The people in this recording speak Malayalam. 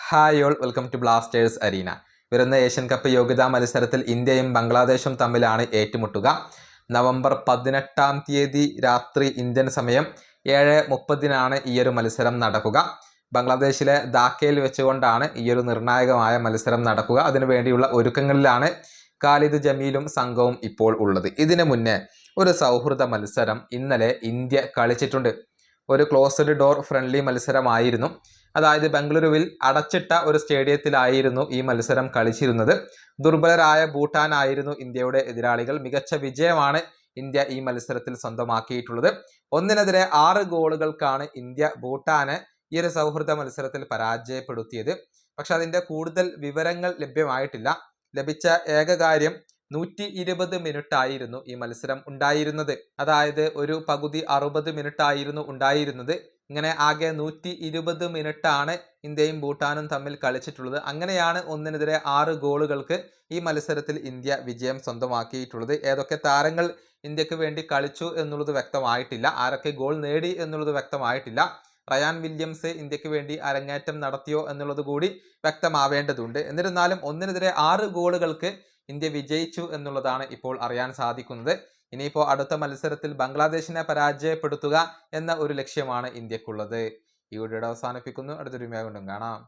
Hi all welcome to Blasters arena. വരുന്ന ഏഷ്യൻ കപ്പ് യോഗ്യതാ മത്സരത്തിൽ ഇന്ത്യയും ബംഗ്ലാദേശും തമ്മിലാണ് ഏറ്റുമുട്ടുക. നവംബർ 18 രാത്രി ഇന്ത്യൻ സമയം 7:30 ഈ ഒരു മത്സരം നടക്കുക. ബംഗ്ലാദേശിലെ ധാക്കയിൽ വെച്ചുകൊണ്ടാണ് ഈ ഒരു നിർണായകമായ മത്സരം നടക്കുക. അതിനുവേണ്ടിയുള്ള ഒരുക്കങ്ങളിലാണ് ഖാലിദ് ജമീലും സംഘവും ഇപ്പോൾ ഉള്ളത്. ഇതിനു മുന്നേ ഒരു സൗഹൃദ മത്സരം ഇന്നലെ ഇന്ത്യ കളിച്ചിട്ടുണ്ട്. ഒരു ക്ലോസ്ഡ് ഡോർ ഫ്രണ്ട്ലി മത്സരമായിരുന്നു. അതായത് ബംഗളൂരുവിൽ അടച്ചിട്ട ഒരു സ്റ്റേഡിയത്തിലായിരുന്നു ഈ മത്സരം കളിച്ചിരുന്നത്. ദുർബലരായ ഭൂട്ടാനായിരുന്നു ഇന്ത്യയുടെ എതിരാളികൾ. മികച്ച വിജയമാണ് ഇന്ത്യ ഈ മത്സരത്തിൽ സ്വന്തമാക്കിയിട്ടുള്ളത്. 1-6 ഗോളുകൾക്കാണ് ഇന്ത്യ ഭൂട്ടാനെ ഈ ഒരു സൗഹൃദ മത്സരത്തിൽ പരാജയപ്പെടുത്തിയത്. പക്ഷെ അതിന്റെ കൂടുതൽ വിവരങ്ങൾ ലഭ്യമായിട്ടില്ല. ലഭിച്ച ഏക കാര്യം 120 മിനിറ്റ് ആയിരുന്നു ഈ മത്സരം ഉണ്ടായിരുന്നത്. അതായത് ഒരു പകുതി 60 മിനിറ്റ് ആയിരുന്നു ഉണ്ടായിരുന്നത്. ഇങ്ങനെ ആകെ 120 മിനിറ്റ് ആണ് ഇന്ത്യയും ഭൂട്ടാനും തമ്മിൽ കളിച്ചിട്ടുള്ളത്. അങ്ങനെയാണ് 1-6 ഗോളുകൾക്ക് ഈ മത്സരത്തിൽ ഇന്ത്യ വിജയം സ്വന്തമാക്കിയിട്ടുള്ളത്. ഏതൊക്കെ താരങ്ങൾ ഇന്ത്യക്ക് വേണ്ടി കളിച്ചു എന്നുള്ളത് വ്യക്തമായിട്ടില്ല. ആരൊക്കെ ഗോൾ നേടി എന്നുള്ളത് വ്യക്തമായിട്ടില്ല. റയാൻ വില്യംസ് ഇന്ത്യക്ക് വേണ്ടി അരങ്ങേറ്റം നടത്തിയോ എന്നുള്ളത് കൂടി വ്യക്തമാവേണ്ടതുണ്ട്. എന്നിരുന്നാലും 1-6 ഗോളുകൾക്ക് ഇന്ത്യ വിജയിച്ചു എന്നുള്ളതാണ് ഇപ്പോൾ അറിയാൻ സാധിക്കുന്നത്. ഇനിയിപ്പോൾ അടുത്ത മത്സരത്തിൽ ബംഗ്ലാദേശിനെ പരാജയപ്പെടുത്തുക എന്ന ഒരു ലക്ഷ്യമാണ് ഇന്ത്യക്കുള്ളത്. ഈ വീഡിയോ അവസാനിപ്പിക്കുന്നു. അടുത്തൊരു വീഡിയോ കൊണ്ടും കാണാം.